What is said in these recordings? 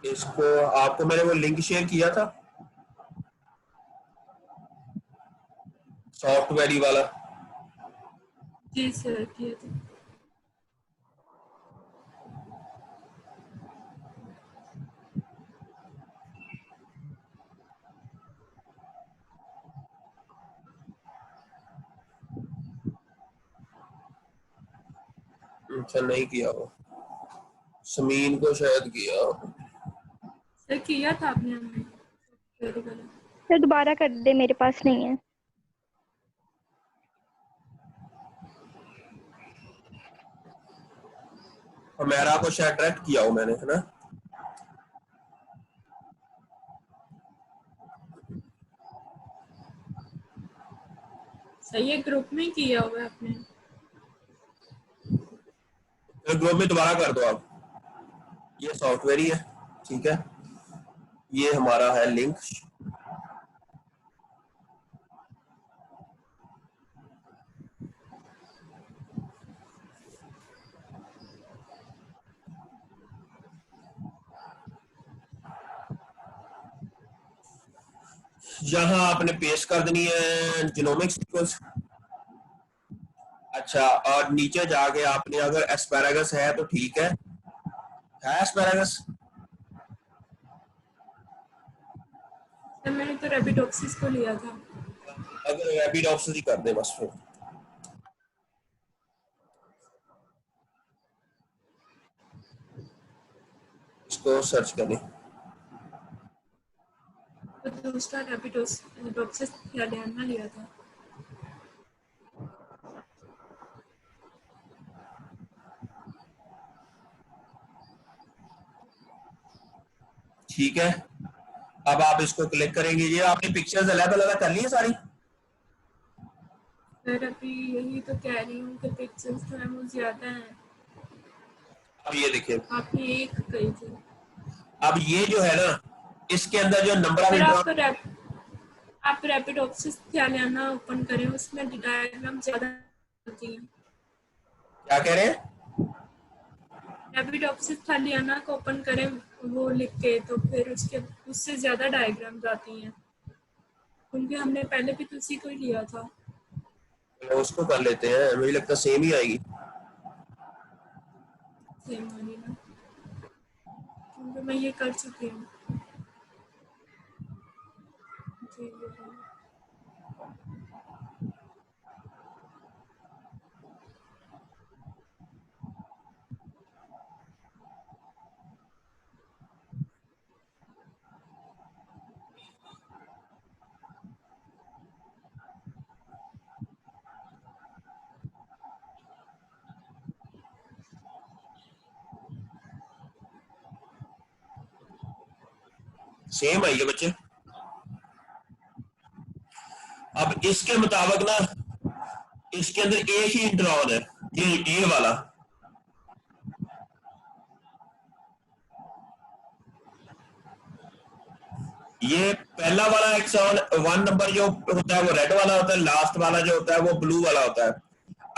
इसको आपको मैंने वो लिंक शेयर किया था सॉफ्टवेयर वाला। जी सर किया था। अच्छा नहीं किया वो, समीन को शायद किया। सर किया था आपने हमें। सर दोबारा कर दे, मेरे पास नहीं है। हमेरा को शायद डायरेक्ट किया हो मैंने, है ना? सही है, ग्रुप में किया हुआ है आपने। ग्रुप में दोबारा कर दो आप। ये सॉफ्टवेयर ही है, ठीक है। ये हमारा है लिंक। यहां आपने पेस्ट कर देनी है जीनोमिक सीक्वेंस। अच्छा, और नीचे जाके आपने अगर एस्पैरागस है तो ठीक है एस्पैरागस। सर मैंने तो रेबिडोप्सिस को लिया था। अगर रेबिडोप्सिस ही कर दे बस फिर। इसको सर्च करें। तो दूसरा रेबिडोप्सिस थैलियाना लिया था। ठीक है, अब आप इसको क्लिक करेंगे। ये आपने पिक्चर्स अलग-अलग कर ली है सारी? सर अभी यही तो कह रही हूँ कि पिक्चर्स जो है वो ज्यादा हैं। अब ये देखिए, आपने एक कही थी। अब ये जो है ना, इसके अंदर जो नंबर ऑफ सर इंट्रॉन। आप रेबिडोप्सिस थैलियाना ओपन करें, उसमें डायग्राम ज्यादा होती हैं। क्या कह रहे हैं? रेबिडोप्सिस थैलियाना को ओपन करें वो लिख के, तो फिर उससे ज्यादा डायग्राम्स आती हैं, क्योंकि हमने पहले भी तो उसी को ही लिया था। उसको कर लेते हैं, मुझे लगता है सेम ही आएगी। सेम वाली ना, क्योंकि मैं ये कर चुकी हूँ। जी सेम आई है बच्चे। अब इसके मुताबिक ना, इसके अंदर एक ही इंट्रॉन है, ये वाला। ये पहला वाला एक्सॉन 1 नंबर जो होता है वो रेड वाला होता है, लास्ट वाला जो होता है वो ब्लू वाला होता है।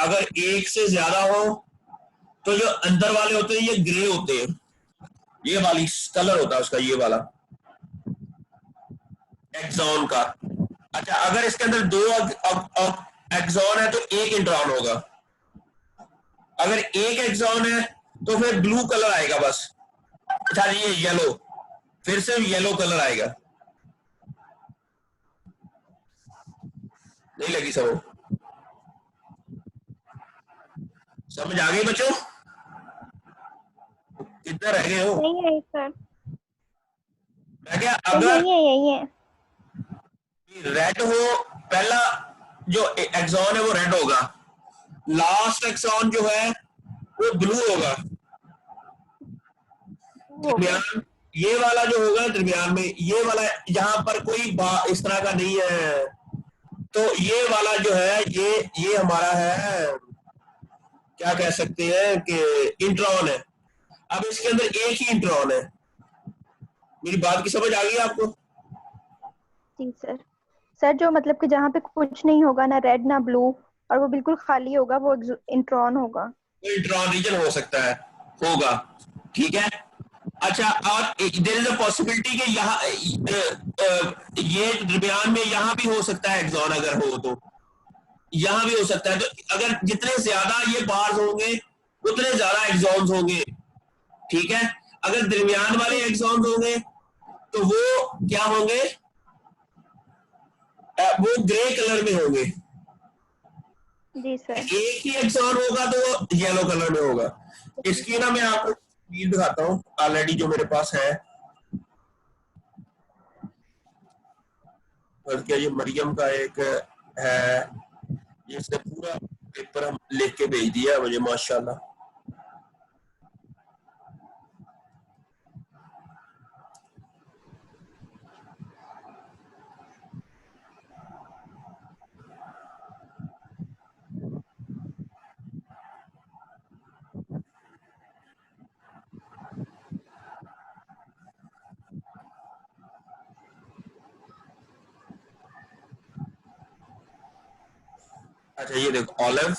अगर एक से ज्यादा हो तो जो अंदर वाले होते हैं ये ग्रे होते हैं, ये वाली कलर होता है उसका, ये वाला एक्सॉन का। अच्छा, अगर इसके अंदर दो एक्सॉन है तो एक इंट्रॉन होगा। अगर एक एक्सॉन है तो फिर ब्लू कलर आएगा बस। अच्छा, ये येलो, फिर से येलो कलर आएगा। नहीं लगी समझ? समझ आ गई बच्चों? कितना रह गए हो? नहीं है सर। मैं क्या, यही अगर है, यही है। रेड हो, पहला जो एक्सॉन है वो रेड होगा, लास्ट एक्सॉन जो है वो ब्लू होगा, दरमियान ये वाला जो होगा दरमियान में, ये वाला यहाँ पर कोई इस तरह का नहीं है, तो ये वाला जो है ये हमारा है, क्या कह सकते हैं कि इंट्रॉन है। अब इसके अंदर एक ही इंट्रॉन है। मेरी बात की समझ आ गई आपको? जी सर। सर जो मतलब कि जहाँ पे कुछ नहीं होगा, ना रेड ना ब्लू, और वो बिल्कुल खाली होगा, वो इंट्रॉन होगा। तो इंट्रॉन रीजन हो सकता है, होगा, ठीक है। अच्छा, और देयर इज अ पॉसिबिलिटी कि यहाँ ये दरमियान में यहाँ भी हो सकता है एक्सॉन, अगर हो तो यहाँ भी हो सकता है। तो अगर जितने ज्यादा ये बार्स होंगे उतने ज्यादा एक्सॉन्स होंगे, ठीक है। अगर दरमियान वाले एक्सॉन्स होंगे तो वो क्या होंगे, वो ग्रे कलर में होंगे। जी सर। एक ही एक्सॉन होगा तो वो येलो कलर में होगा। इसकी ना मैं आपको तस्वीर दिखाता हूँ ऑलरेडी जो मेरे पास है। बल्कि ये मरियम का एक है, जिसने पूरा पेपर हम लिख के भेज दिया मुझे, माशाल्लाह। अच्छा ये देखो ऑलिव,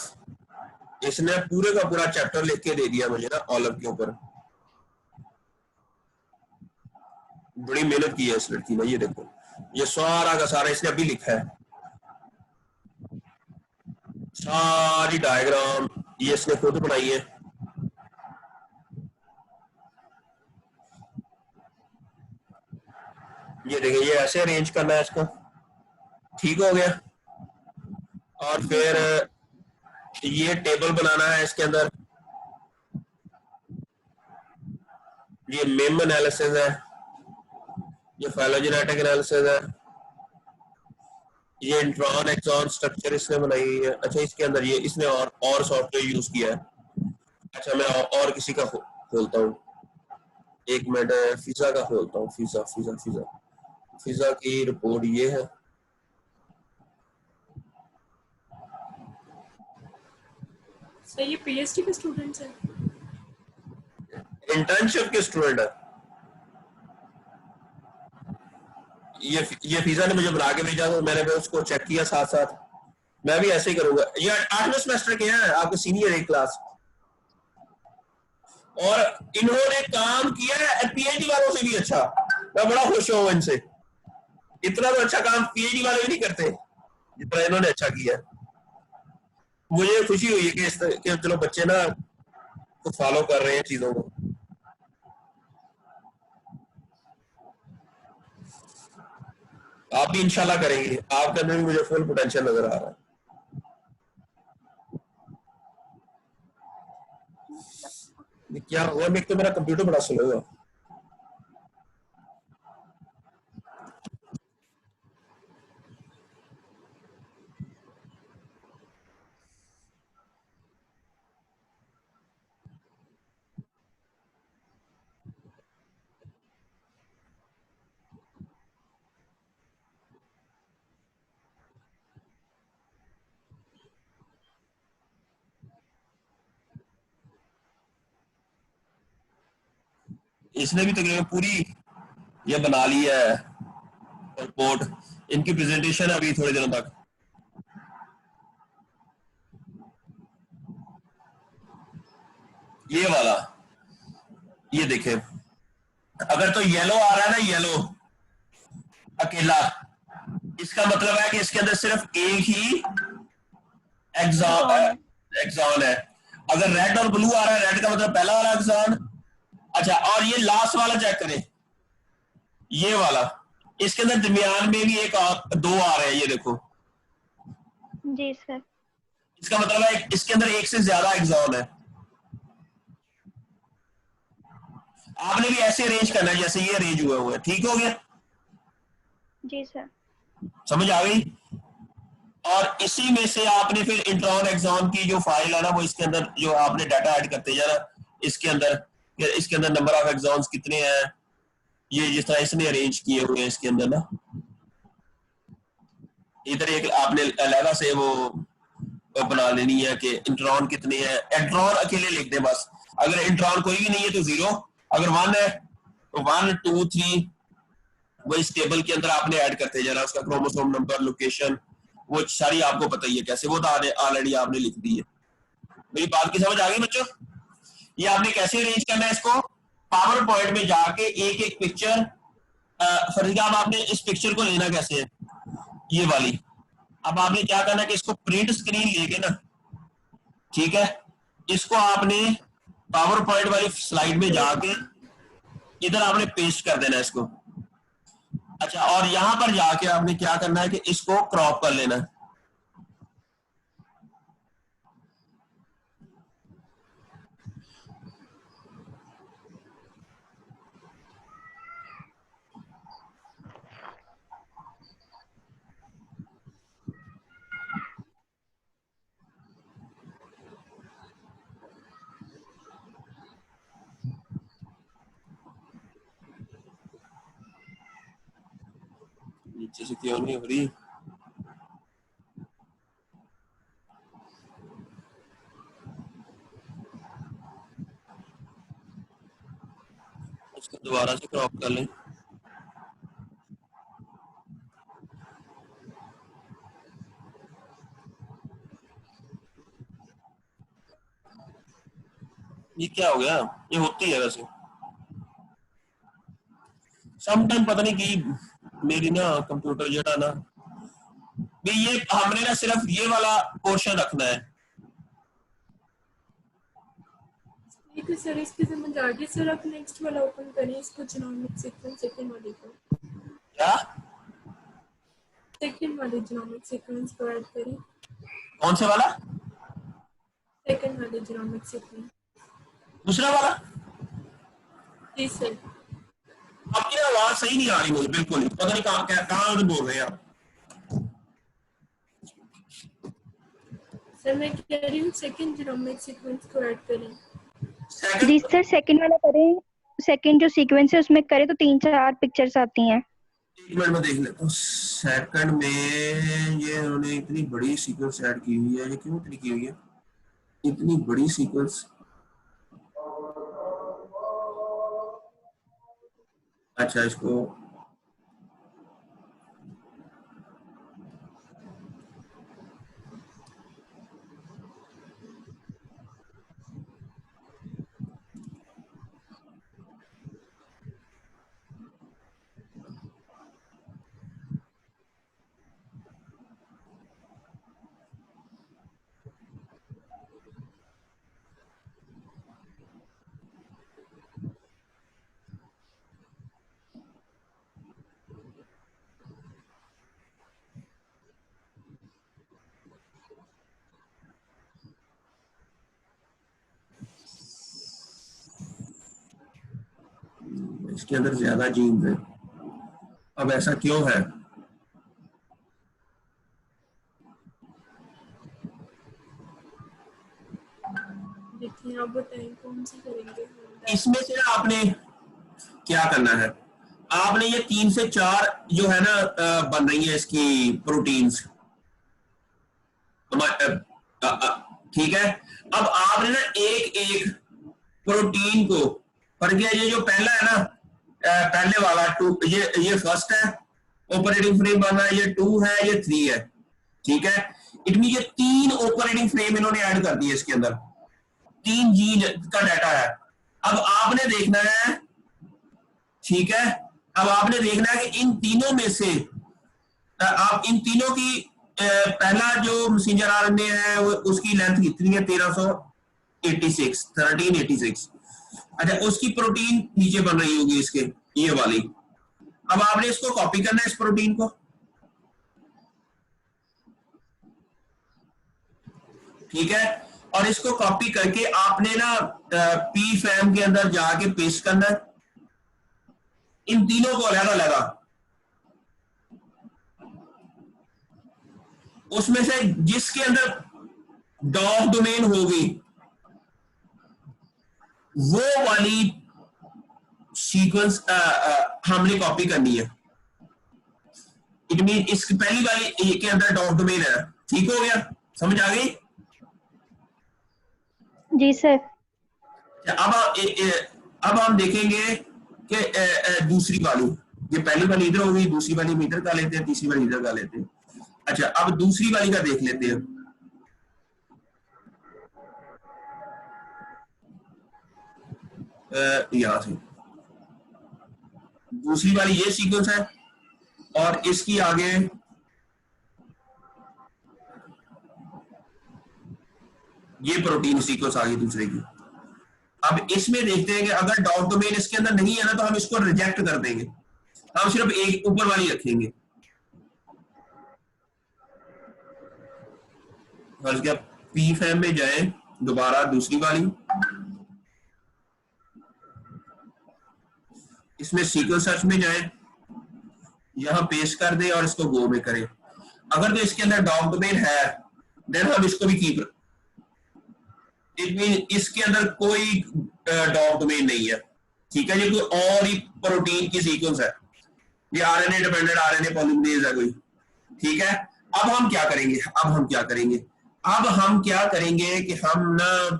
इसने पूरे का पूरा चैप्टर लिख के दे दिया मुझे ना ऑलिव के ऊपर। बड़ी मेहनत की है इस लड़की ने। ये देखो ये सारा का सारा इसने अभी लिखा है, सारी डायग्राम ये इसने खुद बनाई है। ये देखिए ये ऐसे अरेंज करना है इसको, ठीक हो गया। और फिर ये टेबल बनाना है इसके अंदर, ये मेम एनालिसिस है, ये फाइलोजेनेटिक एनालिसिस है, ये इंट्रॉन एक्सॉन स्ट्रक्चर इसने बनाई हुई है। अच्छा इसके अंदर ये इसने और सॉफ्टवेयर यूज किया है। अच्छा मैं और किसी का खोलता हूँ, एक मिनट, फिजा का खोलता हूँ। फिजा फिजा फिजा फिजा की रिपोर्ट ये है। सर ये पीएचडी के स्टूडेंट्स हैं? इंटर्नशिप के स्टूडेंट है। ये फिजा ने मुझे बना के भेजा तो मैंने भी उसको चेक किया साथ साथ। मैं भी ऐसे ही करूंगा। ये 8वें सेमेस्टर के हैं, आपके सीनियर एक क्लास, और इन्होंने काम किया है पीएचडी वालों से भी अच्छा। मैं बड़ा खुश हूं इनसे। इतना तो अच्छा काम पीएचडी वाले भी नहीं करते जितना इन्होंने अच्छा किया। मुझे खुशी हुई है कि चलो बच्चे ना तो फॉलो कर रहे हैं चीजों को। आप भी इंशाल्लाह करेंगे, आपके अंदर भी मुझे फुल पोटेंशियल नजर आ रहा है। क्या हुआ, एक तो मेरा कंप्यूटर बड़ा स्लो है। इसने भी तकरीबन पूरी ये बना ली है रिपोर्ट। इनकी प्रेजेंटेशन है अभी थोड़े दिनों तक। ये वाला ये देखें, अगर तो येलो आ रहा है ना, येलो अकेला, इसका मतलब है कि इसके अंदर सिर्फ एक ही एक्सॉन है। अगर रेड और ब्लू आ रहा है, रेड का मतलब पहला वाला एक्सॉन। अच्छा और ये लास्ट वाला चेक करें, ये वाला, इसके अंदर दरमियान में भी एक दो आ रहे हैं, ये देखो। जी सर। इसका मतलब है इसके अंदर एक से ज्यादा एक्सॉन है। आपने भी ऐसे अरेंज करना है जैसे ये अरेंज हुआ हुआ है। ठीक हो गया? जी सर। समझ आ गई? और इसी में से आपने फिर इंट्रॉन एक्सॉन की जो फाइल है ना, वो इसके अंदर जो आपने डाटा ऐड करते जाना, इसके अंदर नंबर ऑफ एक्सॉन्स कितने हैं, ये जिस तरह इसने अरेंज किए हुए हैं इसके अंदर ना, इधर एक आपने अलग से वो बना लेनी है कि इंट्रॉन कितने हैं। इंट्रॉन अकेले लिख दे बस। अगर इंट्रॉन कोई भी नहीं है तो 0, अगर 1 है तो 1 2 3 वो इस टेबल के अंदर आपने ऐड करते जाना, उसका क्रोमोसोम नंबर, लोकेशन, वो सारी आपको पता ही है कैसे, वो तो ऑलरेडी आपने लिख दी है। मेरी बात की समझ आ गई बच्चों? ये आपने कैसे अरेंज करना है इसको? पावर पॉइंट में जाके एक एक पिक्चर, फॉर एग्जाम्पल आपने इस पिक्चर को लेना कैसे है, ये वाली, अब आपने क्या करना है कि इसको प्रिंट स्क्रीन लेके ना, ठीक है, इसको आपने पावर पॉइंट वाली स्लाइड में जाके इधर आपने पेस्ट कर देना है इसको। अच्छा, और यहां पर जाके आपने क्या करना है कि इसको क्रॉप कर लेना है। नीचे से क्यों नहीं हो रही? इसको दोबारा से क्रॉप कर लें। ये क्या हो गया? ये होती है वैसे समटाइम, पता नहीं कि मेरी ना कंप्यूटर जड़ा ना भी, ये हमने ना सिर्फ ये वाला पोर्शन रखना है। ठीक है सर, इसकी समझ आ गई सर। आप नेक्स्ट वाला ओपन करिए, इसको जीनोमिक सीक्वेंस सेकंड वाले को, क्या? सेकंड वाले जीनोमिक सीक्वेंस को ऐड करिए, कौन से वाला? सेकंड वाले जीनोमिक सीक्वेंस। दूसरा वाला? जी सर। आपकी ना आवाज सही नहीं आ रही मुझे बिल्कुल ही, पता नहीं कहाँ बोल रहे हैं आप। सर मैं कह रही हूँ सेकंड जीनोमिक सीक्वेंस को ऐड करें। जी सर, सेकंड वाला करें, सेकंड जो सीक्वेंस है उसमें करें तो 3-4 पिक्चर्स आती हैं। एक मिनट में देख लेता हूँ। सेकंड में ये उन्होंने इतनी बड़ी सीक्वेंस ऐड की हुई है, ये क्यों इतनी की हुई है, इतनी बड़ी सीक्वेंस? अच्छा, इसको इसके अंदर ज्यादा जीन्स है, अब ऐसा क्यों है? देखिए आप बताएं कौन सी करेंगे। इसमें से ना आपने क्या करना है, आपने ये 3 से 4 जो है ना बन रही है इसकी प्रोटीन्स, ठीक है। अब आपने ना एक एक प्रोटीन को, पर क्या ये जो पहला है ना, पहले वाला 2, ये फर्स्ट है ऑपरेटिंग फ्रेम बना है, ये 2 है, ये 3 है, ठीक है। इट मीन ये 3 ऑपरेटिंग फ्रेम इन्होंने ऐड कर दिए इसके अंदर, 3 जीन का डाटा है। अब आपने देखना है, ठीक है, अब आपने देखना है कि इन तीनों में से आप इन तीनों की पहला जो मैसेंजर आरएनए है उसकी लेंथ कितनी है, 1386। अच्छा, उसकी प्रोटीन नीचे बन रही होगी इसके, ये वाली। अब आपने इसको कॉपी करना है इस प्रोटीन को, ठीक है, और इसको कॉपी करके आपने ना पी फैम के अंदर जाके पेस्ट करना है इन तीनों को अलग अलग। उसमें से जिसके अंदर डॉग डोमेन होगी वो वाली सीक्वेंस हमने कॉपी करनी है। इट मीन इस पहली वाली के अंदर डॉग डोमेन है, ठीक हो गया, समझ आ गई? जी सर। अब हम देखेंगे कि दूसरी वाली, ये पहली वाली इधर होगी, दूसरी वाली मीटर का लेते हैं, तीसरी वाली इधर का लेते हैं। अच्छा, अब दूसरी वाली का देख लेते हैं। यहां से दूसरी वाली ये सीक्वेंस है और इसकी आगे ये प्रोटीन सीक्वेंस आ गई दूसरे की। अब इसमें देखते हैं कि अगर डॉट डोमेन इसके अंदर नहीं है ना तो हम इसको रिजेक्ट कर देंगे, हम सिर्फ एक ऊपर वाली रखेंगे। क्या पी फैम में जाए दोबारा दूसरी वाली, इसमें सीक्वेंस सर्च में जाए, यहां पेस्ट कर दे और इसको गो में करें। अगर तो इसके अंदर डॉट डोमेन है देन हम इसको भी कीप, इट मीन इसके अंदर कोई डॉट डोमेन नहीं है, ठीक है। ये कोई और ही प्रोटीन की सीक्वेंस है, ये आरएनए डिपेंडेंट आरएनए पॉलीमरेज है कोई, ठीक है। अब हम क्या करेंगे, अब हम क्या करेंगे कि हम ना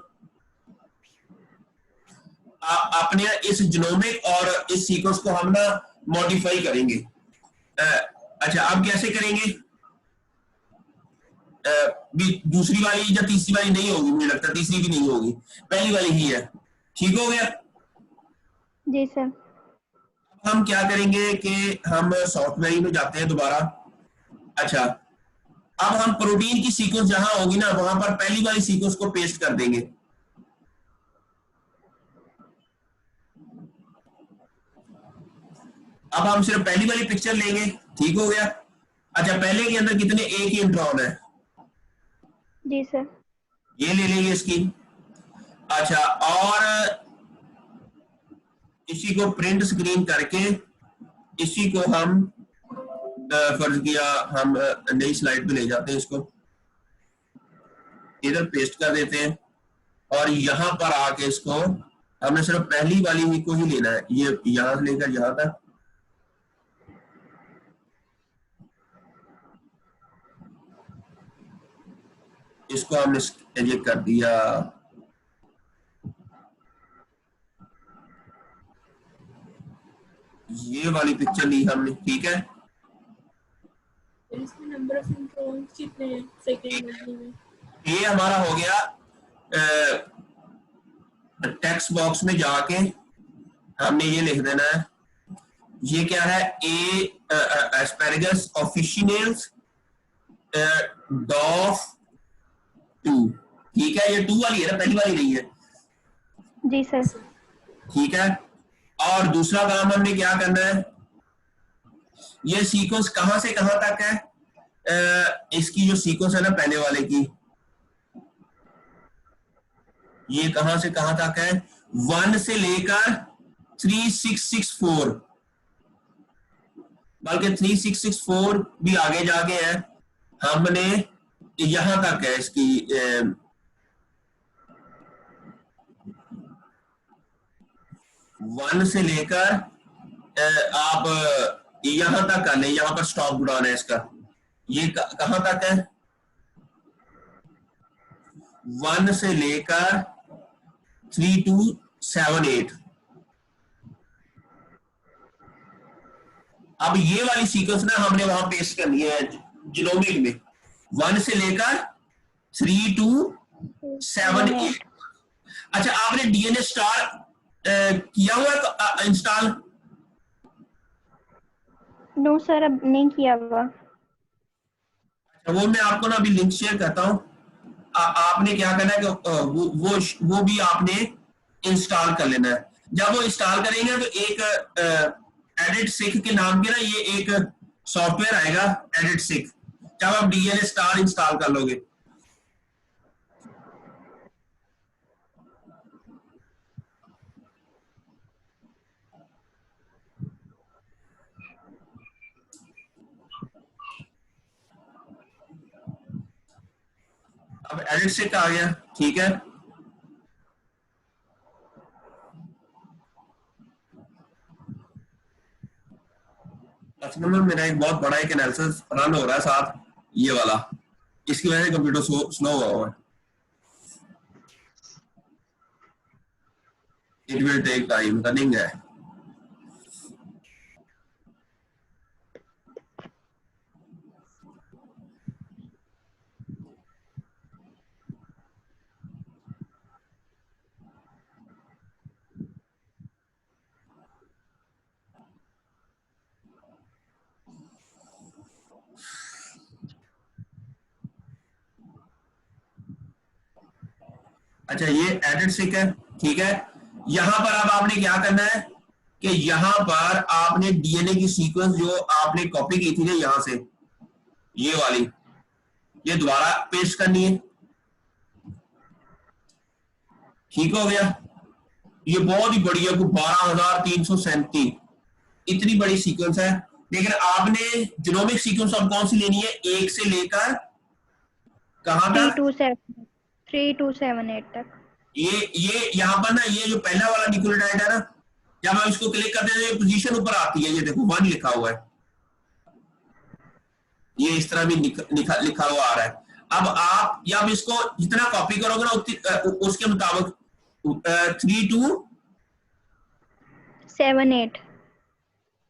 अपने इस जीनोमिक और इस सीक्वेंस को हम ना मॉडिफाई करेंगे। अच्छा अब कैसे करेंगे, दूसरी वाली या तीसरी वाली नहीं होगी, मुझे लगता है तीसरी भी नहीं होगी, पहली वाली ही है, ठीक हो गया जी सर। हम क्या करेंगे कि हम सॉफ्टवेयर में जाते हैं दोबारा। अच्छा अब हम प्रोटीन की सीक्वेंस जहां होगी ना वहां पर पहली वाली सीक्वेंस को पेस्ट कर देंगे। अब हम सिर्फ पहली वाली पिक्चर लेंगे, ठीक हो गया। अच्छा पहले के अंदर कितने एक ही इंट्रॉन है, जी सर। ये ले लेंगे इसकी। अच्छा और इसी को प्रिंट स्क्रीन करके इसी को हम फर्ज किया हम नई स्लाइड पे ले जाते हैं, इसको इधर पेस्ट कर देते हैं और यहां पर आके इसको हमने सिर्फ पहली वाली ही को ही लेना है, ये यहां से लेकर यहां तक। इसको हमने ये कर दिया, ये वाली पिक्चर ली हमने, ठीक है। इसमें नंबर ऑफ इंट्रॉन्स कितने हैं सेकेंड में? ये हमारा हो गया टेक्स्ट बॉक्स में जाके हमने ये लिख देना है, ये क्या है, ए एस्पेरेगस ऑफिशिनेल्स डॉफ 2, ठीक है। ये 2 वाली है ना, पहली वाली नहीं है, जी सर। ठीक है। और दूसरा काम हमने क्या करना है, ये सीक्वेंस कहां से कहां तक है, इसकी जो सीक्वेंस है ना पहले वाले की, ये कहां से कहां तक है, 1 से लेकर 3664, बल्कि 3664 भी आगे जाके है, हमने यहां तक है इसकी 1 से लेकर आप यहां तक कर ले, यहां पर स्टॉप बुलाना है इसका, ये कहां तक है, 1 से लेकर 3278। अब ये वाली सीक्वेंस ना हमने वहां पेस्ट करनी है जीनोमिक में, 1 से लेकर 3278। अच्छा आपने डीएनए स्टार किया हुआ इंस्टॉल? नो सर अब नहीं किया हुआ। अच्छा वो मैं आपको ना अभी लिंक शेयर करता हूं, आपने क्या करना है कि वो भी आपने इंस्टॉल कर लेना है। जब वो इंस्टॉल करेंगे तो एक एडिट सिक के नाम के ना ये एक सॉफ्टवेयर आएगा एडिट सिक, जब आप डीएनए स्टार इंस्टॉल कर लोगे अब एडिट सिक आ गया, ठीक है। असल में मेरा एक बहुत बड़ा एक एनालिसिस रन हो रहा है साथ ये वाला, इसकी वजह से कंप्यूटर स्लो हुआ है, it will take time, running है। अच्छा ये एडेड सिक है, ठीक है। यहां पर अब आपने क्या करना है कि यहां पर आपने डीएनए की सीक्वेंस जो आपने कॉपी की थी ना यहां से, ये वाली, ये दोबारा पेस्ट करनी है। ठीक हो गया। ये बहुत ही बड़ी है, 12,337 इतनी बड़ी सीक्वेंस है। लेकिन आपने जीनोमिक सीक्वेंस अब कौन सी लेनी है, 1 से लेकर कहां तक, 3278 तक। ये यहां पर ना, ये जो पहला वाला न्यूक्लियोटाइड है ना, जब हम इसको क्लिक करते हैं तो पोजीशन ऊपर आती है, ये देखो 1 लिखा हुआ है, ये इस तरह भी लिखा हुआ आ रहा है। अब आप या अब इसको जितना कॉपी करोगे ना उसके मुताबिक 3278।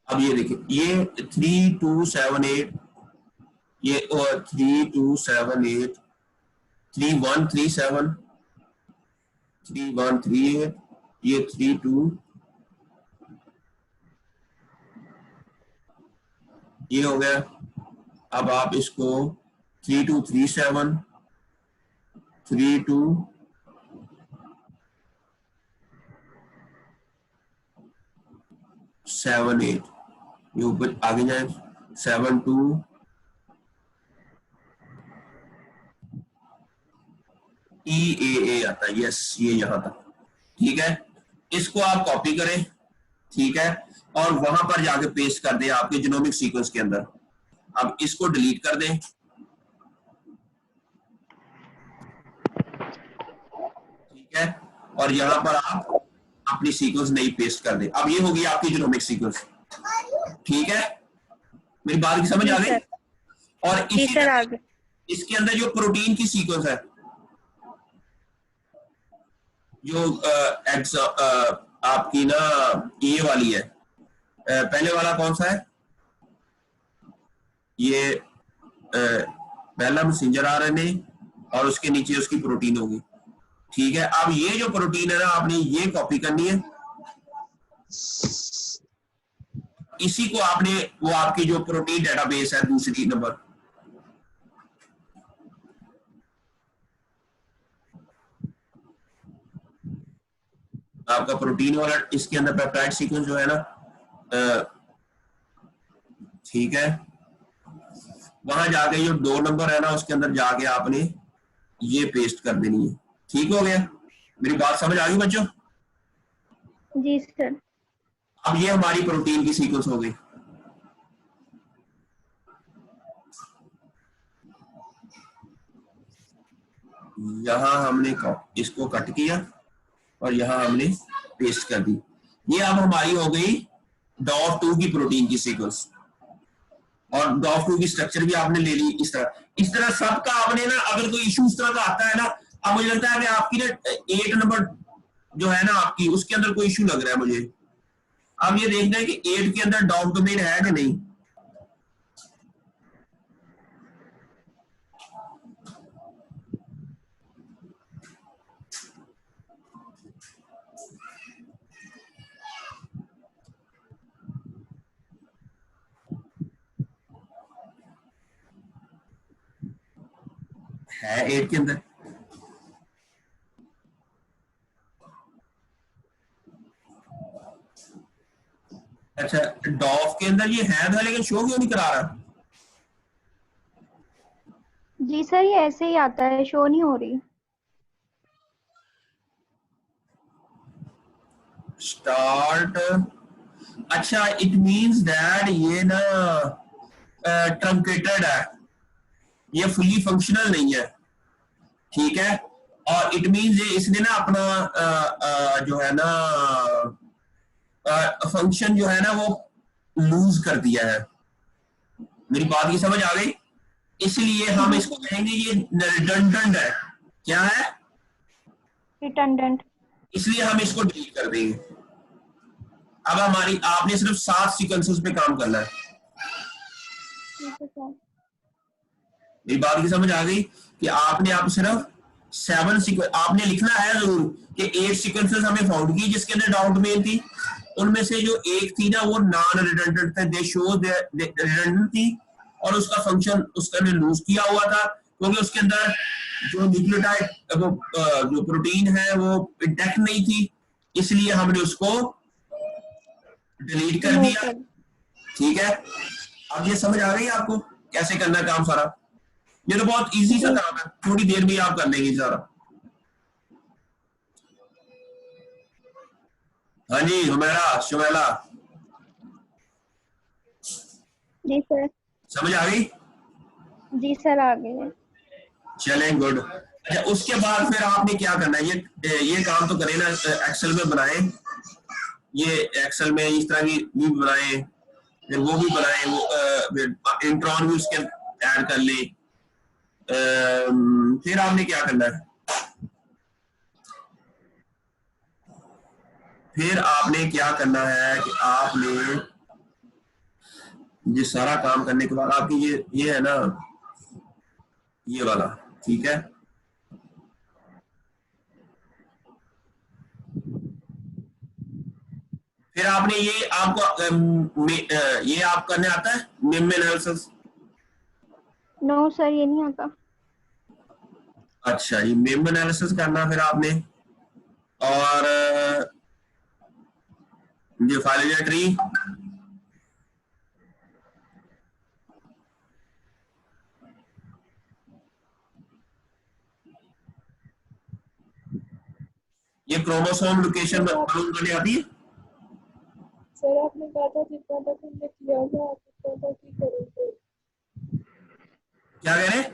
अब ये देखिए ये 3278, ये और 3278, 3137, 3138, ये 32, ये हो गया। अब आप इसको 3237, 3278, ये ऊपर आगे जाए 72, EAA आता है, यस ये यहां तक, ठीक है। इसको आप कॉपी करें, ठीक है, और वहां पर जाके पेस्ट कर दें आपके जीनोमिक सीक्वेंस के अंदर। अब इसको डिलीट कर दें, ठीक है, और यहां पर आप अपनी सीक्वेंस नई पेस्ट कर दें। अब ये होगी आपकी जीनोमिक सीक्वेंस, ठीक है, मेरी बात की समझ आ गई। और इसके अंदर जो प्रोटीन की सीक्वेंस है, जो आपकी ना ये वाली है, पहले वाला कौन सा है, ये पहला मैसेंजर आरएनए और उसके नीचे उसकी प्रोटीन होगी, ठीक है। अब ये जो प्रोटीन है ना, आपने ये कॉपी करनी है, इसी को आपने वो आपकी जो प्रोटीन डेटाबेस है दूसरी नंबर, आपका प्रोटीन वाला, इसके अंदर पेप्टाइड सीक्वेंस जो है ना, ठीक है, वहां जाके जो 2 नंबर है ना उसके अंदर जाके आपने ये पेस्ट कर देनी है। ठीक हो गया, मेरी बात समझ आ गई बच्चों? जी सर। अब ये हमारी प्रोटीन की सीक्वेंस हो गई। यहां हमने इसको कट किया और यहां हमने पेस्ट कर दी। ये अब हमारी हो गई DOF2 की प्रोटीन की सीक्वेंस, और DOF2 की स्ट्रक्चर भी आपने ले ली। इस तरह सबका आपने ना, अगर कोई इशू इस तरह का आता है ना, अब मुझे लगता है कि आपकी ना 8 नंबर जो है ना आपकी, उसके अंदर कोई इशू लग रहा है मुझे। अब ये देखना है कि 8 के अंदर डॉफ डोमेन है कि नहीं। है 8 के अंदर, अच्छा डॉफ के अंदर ये है था, लेकिन शो क्यों नहीं करा रहा? जी सर, ये ऐसे ही आता है, शो नहीं हो रही। स्टार्ट, अच्छा इट मींस दैट ये ना ट्रंकेटेड है, ये फुली फंक्शनल नहीं है, ठीक है। और इट मींस ये इसने ना अपना जो है ना फंक्शन जो है ना वो लूज कर दिया है। मेरी बात की समझ आ गई? इसलिए हम इसको कहेंगे ये रिडंडेंट है। क्या है? रिडंडेंट। इसलिए हम इसको डिलीट कर देंगे। अब हमारी, आपने सिर्फ 7 सीक्वेंसेस पे काम करना है। मेरी बात की समझ आ गई कि आपने आप सिर्फ 7 सीक्वेंस आपने लिखना है जरूर कि 8 सीक्वेंसेस हमें फाउंड की जिसके अंदर डाउट मेन थी, उनमें से जो एक थी ना वो नॉन रिडंडेंट थे, दे शो रिडंडेंट थी, और उसका फंक्शन उसका ने लूज किया हुआ था क्योंकि उसके अंदर जो न्यूक्लियोटाइड वो जो प्रोटीन है वो इंटैक्ट नहीं थी, इसलिए हमने उसको डिलीट कर रिमूव दिया। कर। ठीक है, अब ये समझ आ गई आपको कैसे करना है काम सारा? ये तो बहुत इजी सा जी काम है, थोड़ी देर में आप कर लेंगे सारा। हाँ जी हुमैरा, शुमैला, जी सर। समझ आ गई? जी सर आ गए हैं। चलें, गुड। अच्छा, उसके बाद फिर आपने क्या करना है? ये काम तो करें ना, एक्सेल में बनाएं, ये एक्सेल में इस तरह की भी बनाएं, फिर वो भी बनाएं, वो इंट्रॉन भी उसके ऐड कर ले। फिर आपने क्या करना है? फिर आपने क्या करना है कि आपने ये सारा काम करने के बाद आपकी ये है ना, ये वाला, ठीक है, फिर आपने ये आपको ये आप करने आता है मेम एनालिसिस? नो सर ये नहीं आता। अच्छा, ये मेम एनालिसिस करना फिर आपने, और ये फाइलोजेनेटिक ट्री, ये क्रोमोसोम लोकेशन मालूम करने आती है? सर आपने कहा था जितना तक हमने किया था आप उतना तक ही करेंगे। क्या कह रहे हैं?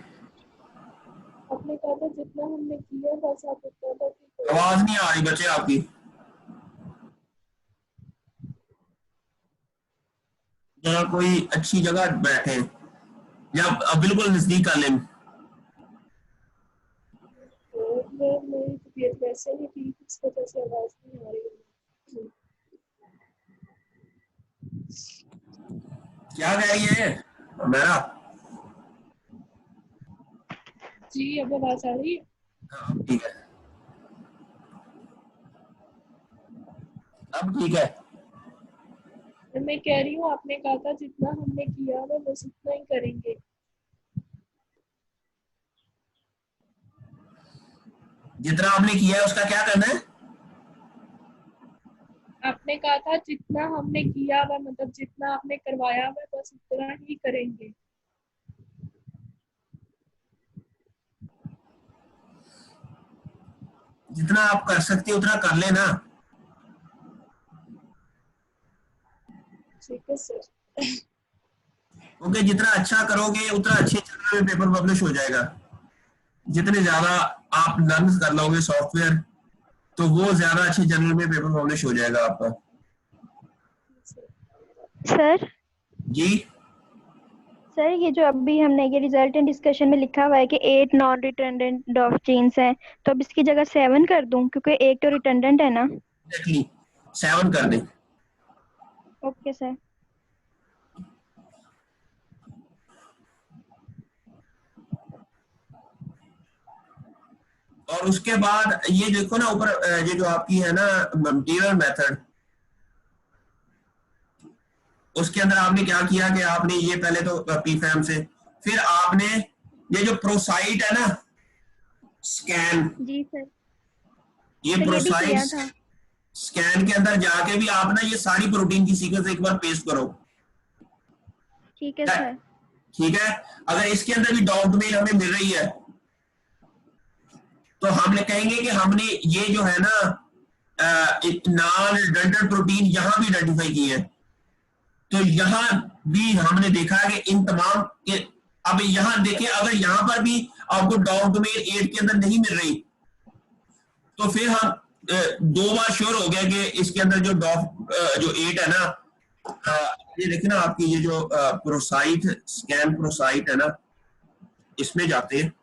आपने कहा था जितना हमने किया बस आप उतना तक ही करेंगे। आवाज नहीं आ रही बच्चे आपकी, जरा कोई अच्छी जगह बैठे या अब बिल्कुल नजदीक कर लें। मेरी तबीयत वैसे नहीं ठीक, इस वजह से आवाज नहीं आ रही है। क्या कह रही है मेरा? जी अब आवाज आ रही है। हाँ, ठीक है, अब ठीक है। मैं कह रही हूँ आपने कहा था जितना हमने किया है बस उतना ही करेंगे। जितना आपने किया है उसका क्या करना है? आपने कहा था जितना हमने किया हुआ मतलब जितना आपने करवाया हुआ बस उतना ही करेंगे। जितना आप कर सकते हो उतना कर लेना। ठीक है सर। क्योंकि जितना अच्छा करोगे उतना अच्छे जर्नल में पेपर पब्लिश हो जाएगा। जितने ज्यादा आप लर्न कर लोगे सॉफ्टवेयर, तो वो ज्यादा अच्छे जर्नल में पेपर पब्लिश हो जाएगा आपका। सर जी सर ये जो अभी हमने ये रिजल्ट एंड डिस्कशन में लिखा हुआ है कि 8 नॉन रिटर्डेंट डॉफ जीन्स हैं, तो अब इसकी जगह 7 कर दूं क्योंकि एक तो रिटर्डेंट है ना। एग्जैक्टली, 7 कर दें। Okay sir. और उसके बाद ये देखो ना ऊपर, ये जो आपकी है ना मटेरियल मेथड, उसके अंदर आपने क्या किया कि आपने ये पहले तो पीफैम से, फिर आपने ये जो प्रोसाइट है ना स्कैन, जी सर। ये सर ये भी प्रोसाइट किया था। स्कैन के अंदर जाके भी आप ना ये सारी प्रोटीन की सीक्वेंस एक बार पेस्ट करो। ठीक है सर। ठीक है, अगर इसके अंदर भी डॉक्यूमेंट हमें मिल रही है तो हमने कहेंगे कि हमने ये जो है ना नॉन रिडंडेंट प्रोटीन यहां भी आइडेंटिफाई की है। तो यहां भी हमने देखा कि इन तमाम के, अब यहां देखिए अगर यहां पर भी आपको डॉक्यूमेंट 8 के अंदर नहीं मिल रही, तो फिर हम 2 बार श्योर हो गया कि इसके अंदर जो जो 8 है ना, ये देखिए ना आपकी ये जो प्रोसाइट स्कैन प्रोसाइट है ना, इसमें जाते हैं।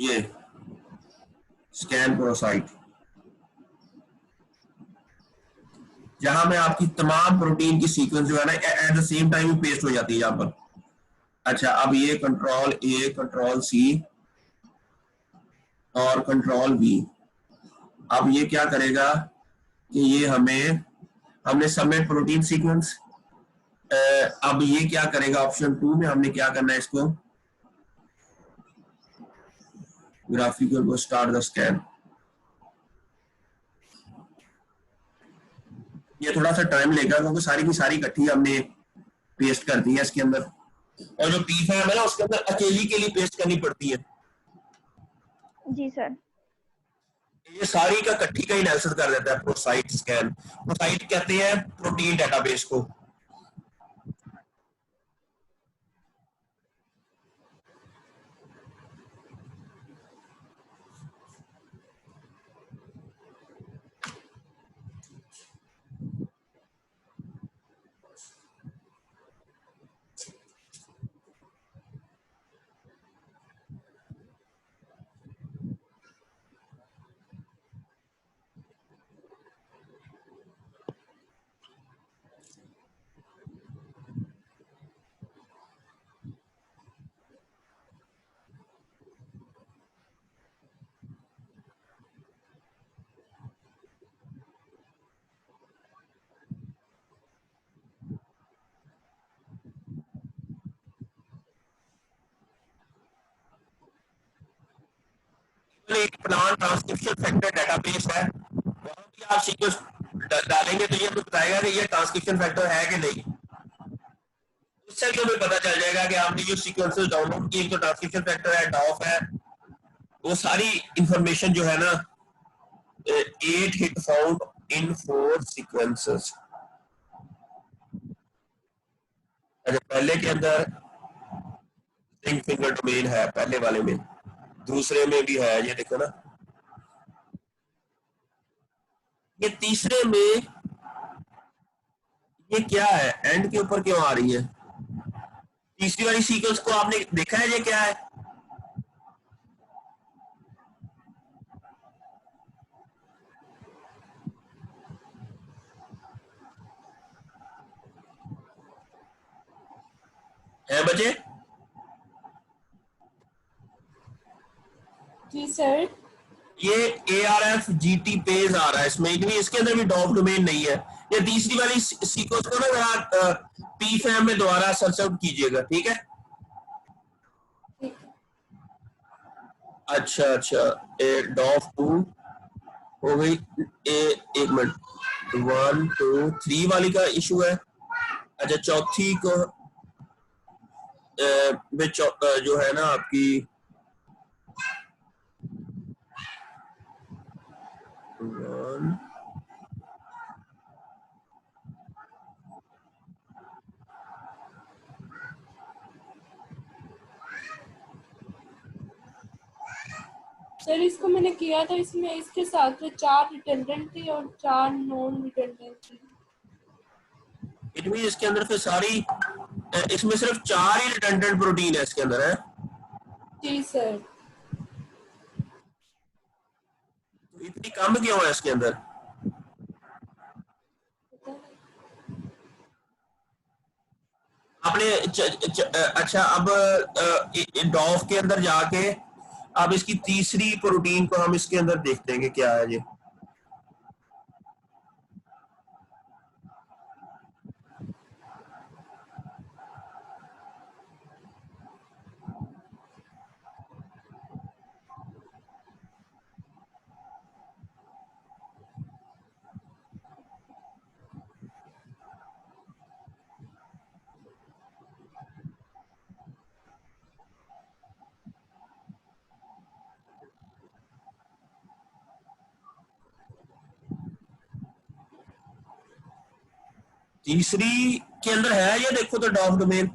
ये स्कैन प्रोसाइट, जहां में आपकी तमाम प्रोटीन की सीक्वेंस जो है ना at the same time paste हो जाती है यहां पर। अच्छा, अब ये कंट्रोल A कंट्रोल C, और कंट्रोल V। अब ये क्या करेगा कि ये हमने सबमिट प्रोटीन सीक्वेंस। अब ये क्या करेगा, ऑप्शन 2 में हमने क्या करना है, इसको ग्राफिकल को स्टार्ट द स्कैन। ये थोड़ा सा टाइम लेगा क्योंकि सारी की सारी इकट्ठी हमने पेस्ट कर दी है इसके अंदर, और जो पीफैम है ना उसके अंदर अकेली के लिए पेस्ट करनी पड़ती है। जी सर। ये सारी का इकट्ठी का एनालिसिस कर देता है प्रोसाइट स्कैन। प्रोसाइट कहते हैं प्रोटीन डेटाबेस को। एक प्लांट ट्रांसक्रिप्शन फैक्टर डेटाबेस है, वहां भी आप सीक्वेंस डालेंगे तो ये बताएगा कि ये ट्रांसक्रिप्शन फैक्टर है कि नहीं। उससे भी हमें पता चल जाएगा कि आपने जो सीक्वेंसेस डाउनलोड किए, तो ट्रांसक्रिप्शन फैक्टर है, डॉफ है, वो सारी इंफॉर्मेशन जो है ना 8 हिट फाउंड इन 4 सीक्वेंसेस। अच्छा, पहले के अंदर स्ट्रिंग फिंगर डोमेन है, पहले वाले में, दूसरे में भी है, ये देखो ना। ये तीसरे में ये क्या है, एंड के ऊपर क्यों आ रही है? तीसरी वाली सीक्वेंस को आपने देखा है ये क्या है? बच्चे? जी सर। ये ARFGT पेज आ रहा है इसमें, इसके अंदर भी डॉफ डोमेन नहीं है। ये तीसरी वाली सीक्वेंस को ना जरा पीफैम में दोबारा सर्च आउट कीजिएगा, ठीक है? अच्छा अच्छा, डॉफ 2 हो गई। एक मिनट, 1 2 3 वाली का इशू है। अच्छा, चौथी को जो है ना आपकी 1 सर इसको मैंने किया था, इसमें इसके साथ तो 4 रिटेंडेंट थी और 4 नॉन रिटेंडेंट थी। इट मीन इसके अंदर फिर सारी, इसमें सिर्फ 4 ही रिटेंडेंट प्रोटीन है इसके अंदर है। जी सर। तो इतनी कम क्यों है इसके अंदर? आपने अच्छा, अब डॉफ के अंदर जाके अब इसकी तीसरी प्रोटीन को हम इसके अंदर देखते हैं कि क्या है ये। तीसरी के अंदर है ये, देखो तो डॉफ डोमेन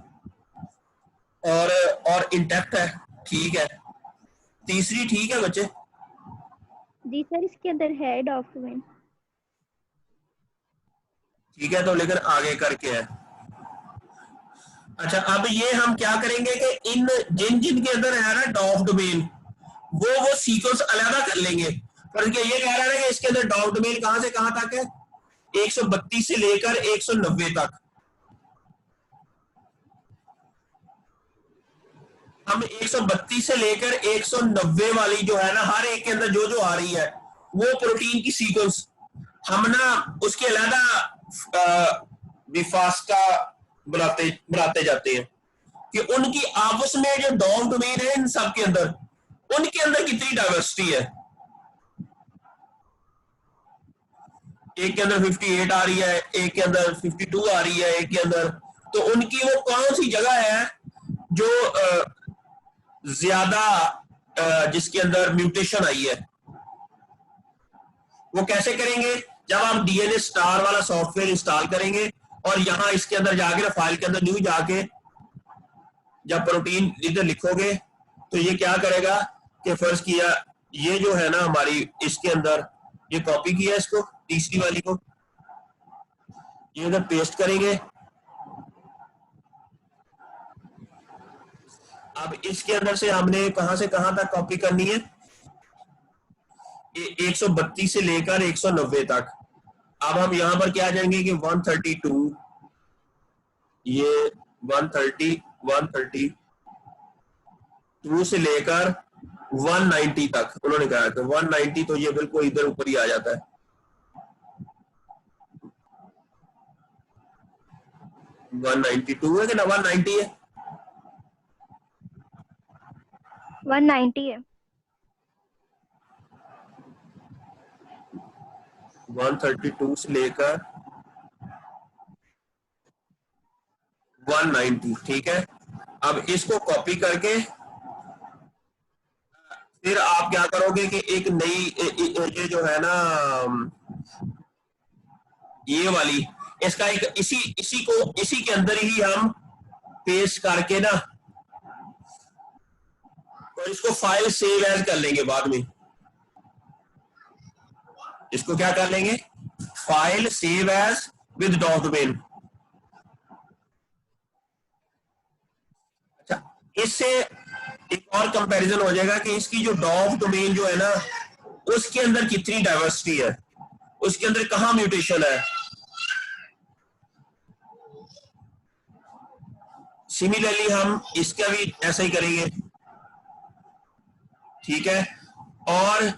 और इंटैक्ट है, ठीक है। तीसरी ठीक है बच्चे? जी सर, इसके अंदर है डॉक्यूमेंट। ठीक है, तो लेकिन आगे करके है। अच्छा, अब ये हम क्या करेंगे कि इन जिन के अंदर है ना डॉफ डोमेन, वो सीक्वेंस अलग कर लेंगे। पर ये कह रहा है कि इसके अंदर डॉफ डोमेन कहां से कहां तक है? 132 से लेकर 190 तक। हम 132 से लेकर 190 वाली जो है ना, हर एक के अंदर जो जो आ रही है वो प्रोटीन की सीक्वेंस हम ना उसके अलग विफास्टा बनाते बनाते जाते हैं कि उनकी आपस में जो डॉम डोमेन है इन सब के अंदर, उनके अंदर कितनी डाइवर्सिटी है। एक के अंदर 58 आ रही है, एक के अंदर 52 आ रही है, एक के अंदर, तो उनकी वो कौन सी जगह है जो ज्यादा जिसके अंदर म्यूटेशन आई है। वो कैसे करेंगे? जब आप डीएनए स्टार वाला सॉफ्टवेयर इंस्टॉल करेंगे और यहां इसके अंदर जाके ना फाइल के अंदर न्यू जाके जब प्रोटीन इधर लिखोगे तो ये क्या करेगा कि फर्ज किया ये जो है ना हमारी इसके अंदर ये कॉपी किया इसको तीसरी वाली को, ये इधर पेस्ट करेंगे। अब इसके अंदर से हमने कहां से कहां तक कॉपी करनी है? 132 से लेकर 190 तक। अब हम यहां पर क्या जाएंगे कि 132, ये 132 से लेकर 190 तक उन्होंने कहा था। 190 तो ये बिल्कुल इधर ऊपर ही आ जाता है। 192 है कि ना 190 है? 190 है। 132 से लेकर 190, ठीक है। अब इसको कॉपी करके फिर आप क्या करोगे कि एक नई ये जो है ना ये वाली इसका एक इसी के अंदर ही हम पेस्ट करके ना और इसको फाइल सेव एज कर लेंगे बाद में। इसको क्या कर लेंगे? File save as with document. अच्छा, इससे एक और कंपैरिजन हो जाएगा कि इसकी जो डॉक डोमेन जो है ना उसके अंदर कितनी डाइवर्सिटी है, उसके अंदर कहां म्यूटेशन है। सिमिलरली हम इसका भी ऐसा ही करेंगे, ठीक है। और